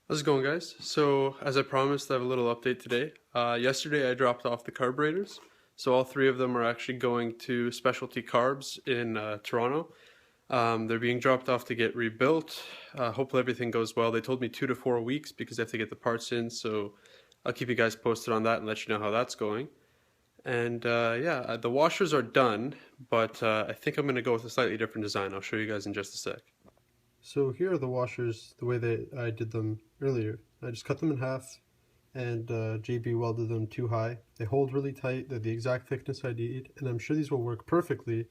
How's it going, guys? So, as I promised, I have a little update today. Yesterday, I dropped off the carburetors. So, all three of them are actually going to Specialty Carbs in Toronto. They're being dropped off to get rebuilt. Hopefully, everything goes well. They told me 2 to 4 weeks because they have to get the parts in. So, I'll keep you guys posted on that and let you know how that's going. And yeah, the washers are done, but I think I'm going to go with a slightly different design. I'll show you guys in just a sec. So here are the washers the way that I did them earlier. I just cut them in half and JB welded them too high. They hold really tight, they're the exact thickness I need, and I'm sure these will work perfectly,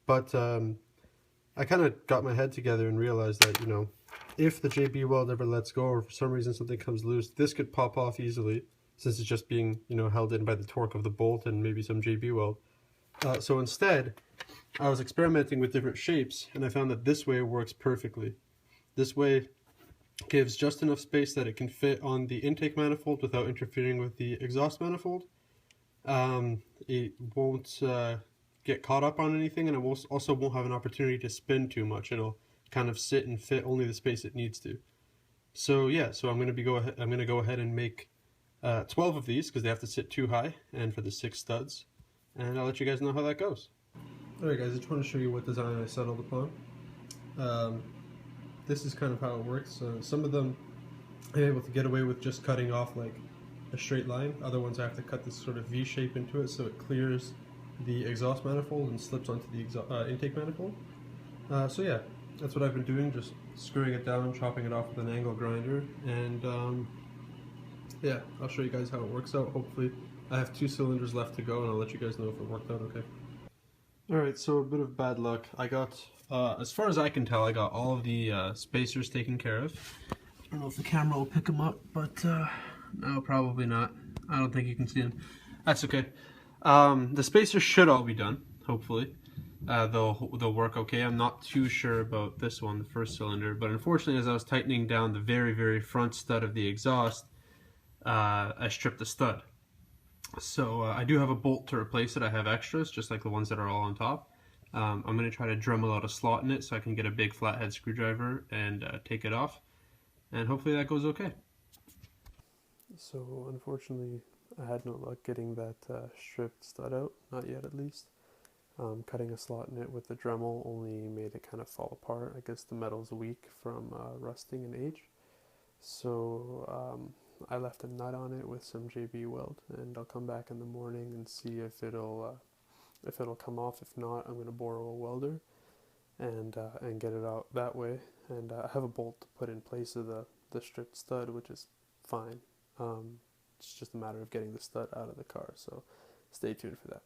but I kind of got my head together and realized that, if the JB weld ever lets go or for some reason something comes loose, this could pop off easily since it's just being, held in by the torque of the bolt and maybe some JB weld. So instead, I was experimenting with different shapes and I found that this way works perfectly. This way gives just enough space that it can fit on the intake manifold without interfering with the exhaust manifold. It won't get caught up on anything, and it also won't have an opportunity to spin too much. It'll kind of sit and fit only the space it needs to. So yeah, so I'm going to go ahead and make 12 of these because they have to sit too high, and for the 6 studs, and I'll let you guys know how that goes. Alright guys, I just want to show you what design I settled upon. This is kind of how it works. Some of them I'm able to get away with just cutting off like a straight line. Other ones I have to cut this sort of V shape into it so it clears the exhaust manifold and slips onto the intake manifold. So yeah, that's what I've been doing, just screwing it down, chopping it off with an angle grinder, and yeah, I'll show you guys how it works out. Hopefully I have 2 cylinders left to go and I'll let you guys know if it worked out okay. Alright, so a bit of bad luck. I got, as far as I can tell, I got all of the spacers taken care of. I don't know if the camera will pick them up, but no, probably not. I don't think you can see them. That's okay. The spacers should all be done, hopefully. They'll work okay. I'm not too sure about this one, the first cylinder, but unfortunately as I was tightening down the very, very front stud of the exhaust, I stripped the stud. So I do have a bolt to replace it. I have extras, just like the ones that are all on top. I'm going to try to Dremel out a slot in it so I can get a big flathead screwdriver and take it off. And hopefully that goes okay. So unfortunately I had no luck getting that stripped stud out, not yet at least. Cutting a slot in it with the Dremel only made it kind of fall apart. I guess the metal's weak from rusting and age. So I left a nut on it with some JB weld, and I'll come back in the morning and see if it'll come off. If not, I'm going to borrow a welder and get it out that way. And I have a bolt to put in place of the stripped stud, which is fine. It's just a matter of getting the stud out of the car, so stay tuned for that.